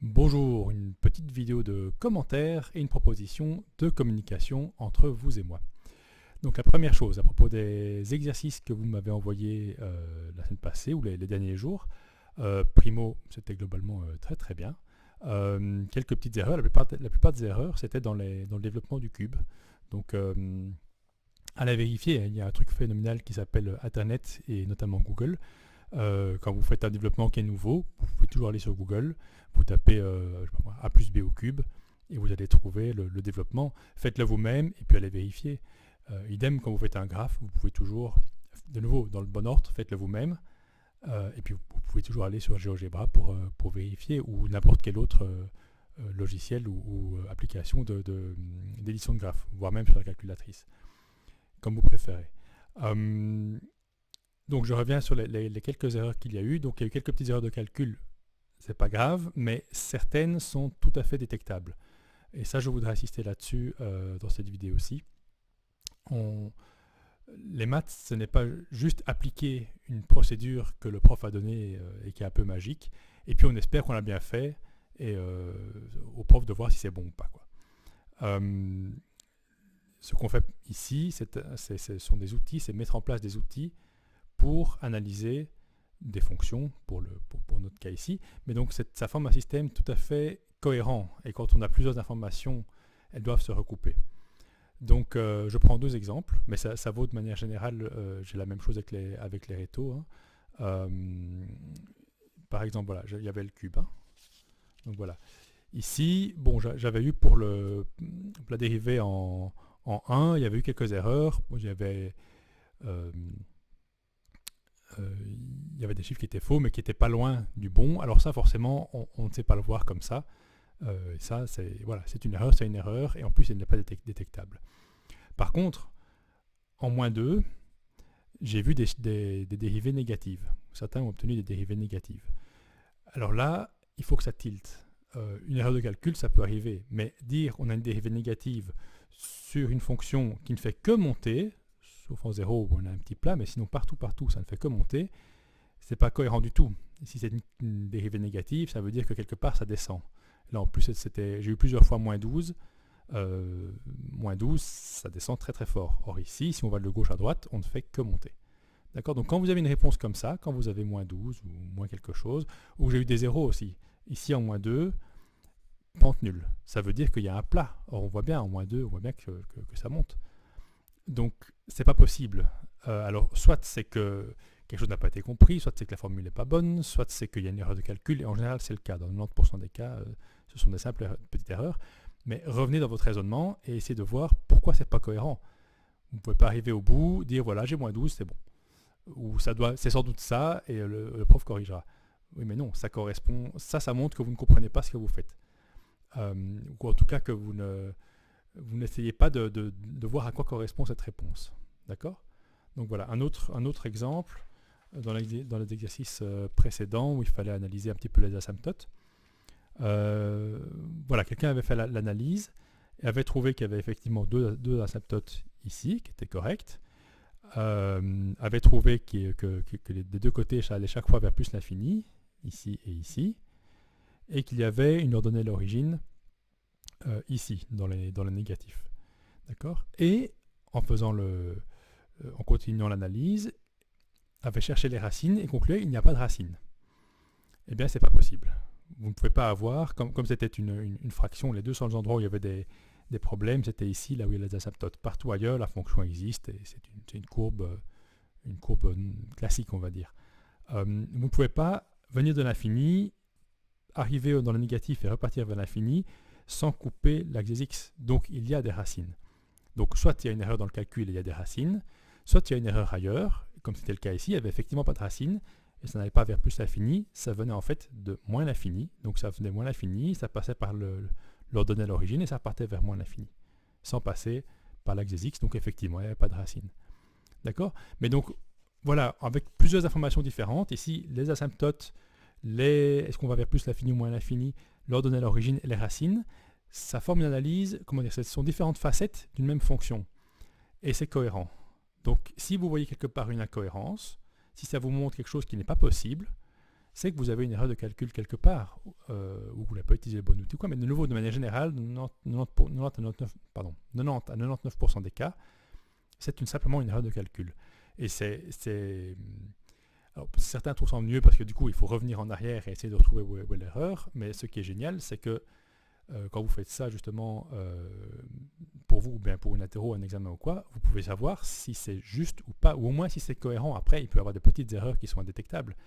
Bonjour, une petite vidéo de commentaires et une proposition de communication entre vous et moi. Donc la première chose, à propos des exercices que vous m'avez envoyés la semaine passée ou les derniers jours, primo, c'était globalement très très bien. Quelques petites erreurs, la plupart des erreurs, c'était dans le développement du cube. Donc à la vérifier, il y a un truc phénoménal qui s'appelle Internet et notamment Google. Quand vous faites un développement qui est nouveau, vous pouvez toujours aller sur Google, vous tapez je sais pas moi, A plus B au cube et vous allez trouver le développement. Faites-le vous-même et puis allez vérifier. Idem, quand vous faites un graphe, vous pouvez toujours, de nouveau, dans le bon ordre, faites-le vous-même. Et puis vous pouvez toujours aller sur GeoGebra pour vérifier ou n'importe quel autre logiciel ou application d'édition de graphes, voire même sur la calculatrice, comme vous préférez. Donc je reviens sur les quelques erreurs qu'il y a eu. Donc il y a eu quelques petites erreurs de calcul, c'est pas grave, mais certaines sont tout à fait détectables. Et ça, je voudrais insister là-dessus dans cette vidéo aussi. Les maths, ce n'est pas juste appliquer une procédure que le prof a donnée et qui est un peu magique, et puis on espère qu'on l'a bien fait, et au prof de voir si c'est bon ou pas, quoi. Ce qu'on fait ici, ce sont des outils, c'est mettre en place des outils pour analyser des fonctions, pour notre cas ici, mais donc ça forme un système tout à fait cohérent, et quand on a plusieurs informations, elles doivent se recouper. Donc je prends deux exemples, mais ça vaut de manière générale, j'ai la même chose avec les rétos. Par exemple, voilà, il y avait le cube. Donc voilà. Ici, bon, j'avais eu pour la dérivée en 1, il y avait eu quelques erreurs. Bon, il y avait des chiffres qui étaient faux, mais qui n'étaient pas loin du bon. Alors ça, forcément, on ne sait pas le voir comme ça. Ça, c'est une erreur, et en plus, elle n'est pas détectable. Par contre, en moins 2, j'ai vu des dérivées négatives. Certains ont obtenu des dérivées négatives. Alors là, il faut que ça tilte. Une erreur de calcul, ça peut arriver, mais dire on a une dérivée négative sur une fonction qui ne fait que monter, sauf en 0 où on a un petit plat, mais sinon partout, ça ne fait que monter, c'est pas cohérent du tout. Si c'est une dérivée négative, ça veut dire que quelque part ça descend. Là en plus, j'ai eu plusieurs fois moins 12. Moins 12, ça descend très très fort. Or ici, si on va de gauche à droite, on ne fait que monter. D'accord ? Donc quand vous avez une réponse comme ça, quand vous avez moins 12 ou moins quelque chose, ou j'ai eu des zéros aussi, ici en moins 2, pente nulle. Ça veut dire qu'il y a un plat. Or on voit bien en moins 2, on voit bien que ça monte. Donc c'est pas possible. Alors soit c'est que quelque chose n'a pas été compris, soit c'est que la formule n'est pas bonne, soit c'est qu'il y a une erreur de calcul, et en général c'est le cas. Dans 90% des cas, ce sont des simples petites erreurs. Mais revenez dans votre raisonnement et essayez de voir pourquoi c'est pas cohérent. Vous ne pouvez pas arriver au bout, dire voilà j'ai moins 12, c'est bon. Ou c'est sans doute ça, et le prof corrigera. Oui mais non, ça correspond, ça montre que vous ne comprenez pas ce que vous faites. Ou en tout cas que vous n'essayez pas de voir à quoi correspond cette réponse. D'accord ? Donc voilà, un autre exemple dans les exercices précédents où il fallait analyser un petit peu les asymptotes. Voilà, quelqu'un avait fait l'analyse et avait trouvé qu'il y avait effectivement deux asymptotes ici qui étaient corrects, avait trouvé que des deux côtés ça allait chaque fois vers plus l'infini, ici et ici, et qu'il y une une ordonnée à l'origine ici, dans les négatifs. D'accord ? Et en continuant l'analyse, avait cherché les racines et concluait qu'il n'y a pas de racines. Eh bien, c'est pas possible. Vous ne pouvez pas avoir, comme c'était une fraction, les deux seuls endroits où il y avait des problèmes, c'était ici, là où il y a les asymptotes. Partout ailleurs, la fonction existe, et c'est une courbe classique, on va dire. Vous ne pouvez pas venir de l'infini, arriver dans le négatif et repartir vers l'infini, sans couper l'axe x. Donc, il y a des racines. Donc, soit il y a une erreur dans le calcul et il y a des racines, soit il y a une erreur ailleurs, comme c'était le cas ici, il n'y avait effectivement pas de racines, et ça n'allait pas vers plus l'infini, ça venait en fait de moins l'infini. Donc ça venait moins l'infini, ça passait par l'ordonnée à l'origine et ça partait vers moins l'infini, sans passer par l'axe des x, donc effectivement il n'y avait pas de racine. D'accord ? Mais donc voilà, avec plusieurs informations différentes, ici les asymptotes, est-ce qu'on va vers plus l'infini ou moins l'infini, l'ordonnée à l'origine et les racines, ça forme une analyse, ce sont différentes facettes d'une même fonction. Et c'est cohérent. Donc si vous voyez quelque part une incohérence, si ça vous montre quelque chose qui n'est pas possible, c'est que vous avez une erreur de calcul quelque part, ou vous n'avez pas utilisé le bon outil, quoi. Mais de nouveau, de manière générale, 90 à 99% des cas, c'est simplement une erreur de calcul. Et alors, certains trouvent ça mieux parce que du coup, il faut revenir en arrière et essayer de retrouver où est l'erreur. Mais ce qui est génial, c'est que quand vous faites ça, justement, pour vous, ou bien pour une interro, un examen ou quoi, vous pouvez savoir si c'est juste ou pas, ou au moins si c'est cohérent. Après, il peut y avoir des petites erreurs qui sont indétectables.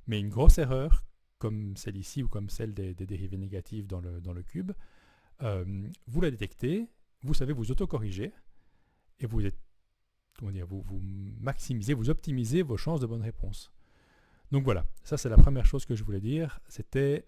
Mais une grosse erreur, comme celle ici ou comme celle des dérivées négatives dans le cube, vous la détectez, vous savez vous autocorriger, et vous maximisez, vous optimisez vos chances de bonne réponse. Donc voilà, ça c'est la première chose que je voulais dire, c'était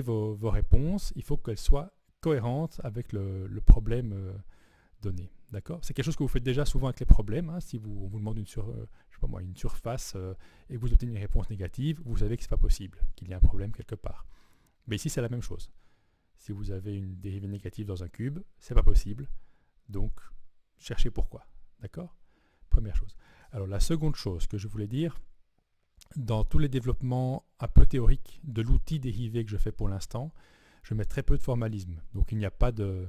vos réponses, il faut qu'elles soient cohérentes avec le problème donné. D'accord ? C'est quelque chose que vous faites déjà souvent avec les problèmes. Hein. Si on vous demande une surface et que vous obtenez une réponse négative, vous savez que ce n'est pas possible, qu'il y a un problème quelque part. Mais ici, c'est la même chose. Si vous avez une dérivée négative dans un cube, ce n'est pas possible. Donc, cherchez pourquoi. D'accord ? Première chose. Alors, la seconde chose que je voulais dire, dans tous les développements un peu théoriques de l'outil dérivé que je fais pour l'instant, je mets très peu de formalisme. Donc, il n'y a pas de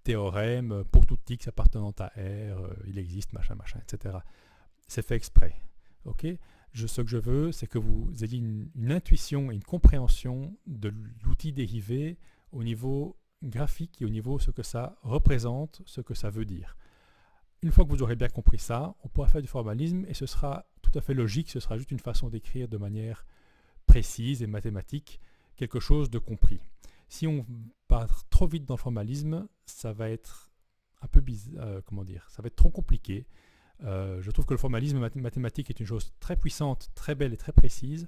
théorème pour tout x appartenant à R, il existe, machin, etc. C'est fait exprès. Okay ? Ce que je veux, c'est que vous ayez une intuition et une compréhension de l'outil dérivé au niveau graphique et au niveau ce que ça représente, ce que ça veut dire. Une fois que vous aurez bien compris ça, on pourra faire du formalisme et ce sera tout à fait logique, ce sera juste une façon d'écrire de manière précise et mathématique quelque chose de compris. Si on part trop vite dans le formalisme, ça va être un peu bizarre, ça va être trop compliqué. Je trouve que le formalisme mathématique est une chose très puissante, très belle et très précise,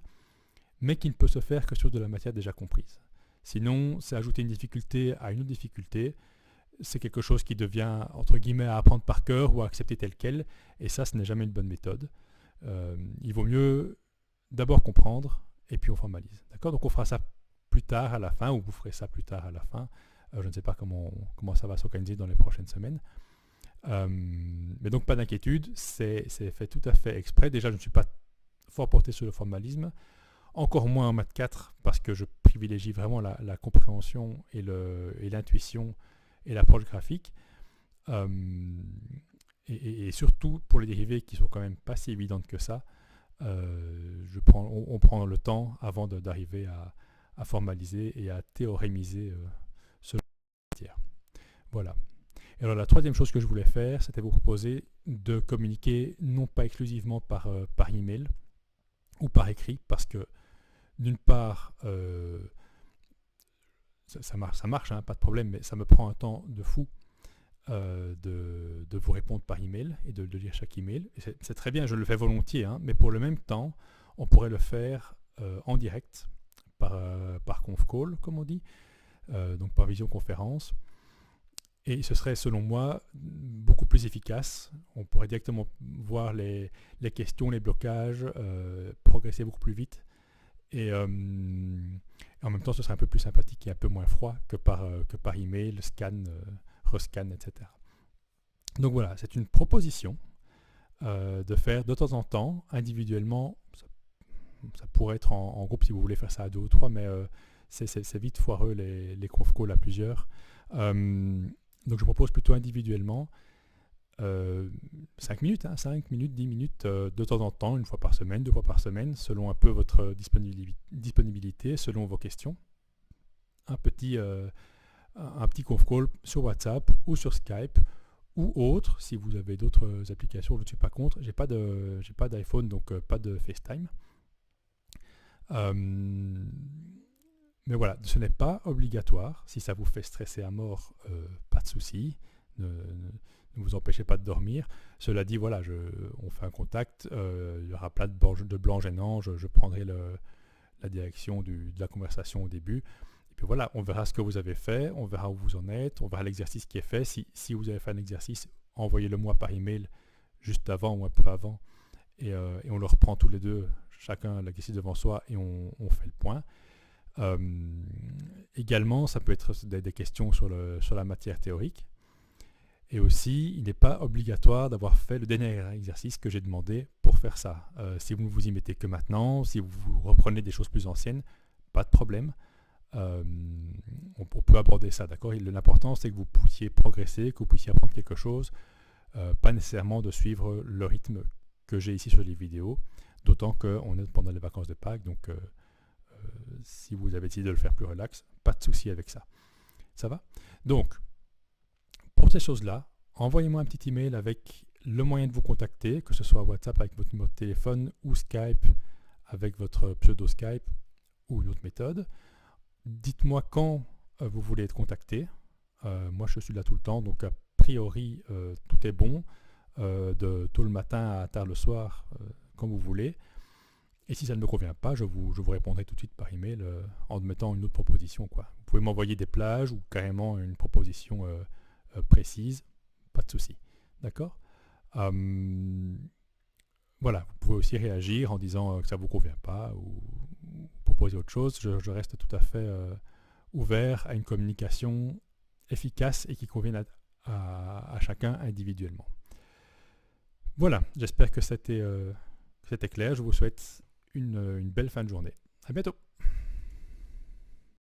mais qui ne peut se faire que sur de la matière déjà comprise. Sinon, c'est ajouter une difficulté à une autre difficulté. C'est quelque chose qui devient, entre guillemets, à apprendre par cœur ou à accepter tel quel, et ça, ce n'est jamais une bonne méthode. Il vaut mieux d'abord comprendre, et puis on formalise. D'accord ? Donc on fera ça plus tard à la fin, ou vous ferez ça plus tard à la fin. Je ne sais pas comment ça va s'organiser dans les prochaines semaines. Mais donc pas d'inquiétude, c'est fait tout à fait exprès. Déjà, je ne suis pas fort porté sur le formalisme, encore moins en maths 4, parce que je privilégie vraiment la compréhension et l'intuition et l'approche graphique. Et surtout pour les dérivées qui sont quand même pas si évidentes que ça, on prend le temps avant d'arriver à formaliser et à théorémiser ce matière. Voilà. Et alors la troisième chose que je voulais faire, c'était vous proposer de communiquer non pas exclusivement par email ou par écrit, parce que d'une part, ça marche, hein, pas de problème, mais ça me prend un temps de fou de vous répondre par email et de lire chaque email. Et c'est très bien, je le fais volontiers, hein, mais pour le même temps, on pourrait le faire en direct, par conf call, comme on dit, donc par visioconférence. Et ce serait, selon moi, beaucoup plus efficace. On pourrait directement voir les questions, les blocages, progresser beaucoup plus vite. Et en même temps, ce serait un peu plus sympathique et un peu moins froid que par email, scan, rescan, etc. Donc voilà, c'est une proposition de faire de temps en temps, individuellement. Ça pourrait être en groupe si vous voulez faire ça à 2 ou 3, mais c'est vite foireux les conf calls à plusieurs. Donc je propose plutôt individuellement 5 minutes, 5 minutes, 10 minutes de temps en temps, une fois par semaine, 2 fois par semaine, selon un peu votre disponibilité, selon vos questions. Un petit conf call sur WhatsApp ou sur Skype ou autre, si vous avez d'autres applications, je ne suis pas contre. J'ai pas d'iPhone, donc pas de FaceTime. Mais voilà, ce n'est pas obligatoire. Si ça vous fait stresser à mort, pas de souci. Ne vous empêchez pas de dormir. Cela dit, voilà, on fait un contact. Il y aura plein de blanc gênant. Je prendrai la direction de la conversation au début. Et puis voilà, on verra ce que vous avez fait. On verra où vous en êtes. On verra l'exercice qui est fait. Si vous avez fait un exercice, envoyez-le moi par email juste avant ou un peu avant. Et on le reprend tous les deux, chacun l'exercice devant soi, et on fait le point. Également, ça peut être des questions sur la matière théorique. Et aussi, il n'est pas obligatoire d'avoir fait le dernier exercice que j'ai demandé pour faire ça. Si vous ne vous y mettez que maintenant, si vous reprenez des choses plus anciennes, pas de problème. On peut aborder ça, d'accord. L'important, c'est que vous puissiez progresser, que vous puissiez apprendre quelque chose, pas nécessairement de suivre le rythme que j'ai ici sur les vidéos, d'autant qu'on est pendant les vacances de Pâques, donc si vous avez décidé de le faire plus relax, pas de souci avec ça. Ça va? Donc, pour ces choses-là, envoyez-moi un petit email avec le moyen de vous contacter, que ce soit WhatsApp avec votre numéro de téléphone ou Skype avec votre pseudo Skype ou une autre méthode. Dites-moi quand vous voulez être contacté. Moi, je suis là tout le temps, donc a priori, tout est bon, de tôt le matin à tard le soir, quand vous voulez. Et si ça ne me convient pas, je vous répondrai tout de suite par email en mettant une autre proposition, quoi. Vous pouvez m'envoyer des plages ou carrément une proposition précise, pas de souci. D'accord. Voilà, vous pouvez aussi réagir en disant que ça ne vous convient pas ou proposer autre chose. Je reste tout à fait ouvert à une communication efficace et qui convienne à chacun individuellement. Voilà, j'espère que c'était clair. Je vous souhaite une belle fin de journée. À bientôt.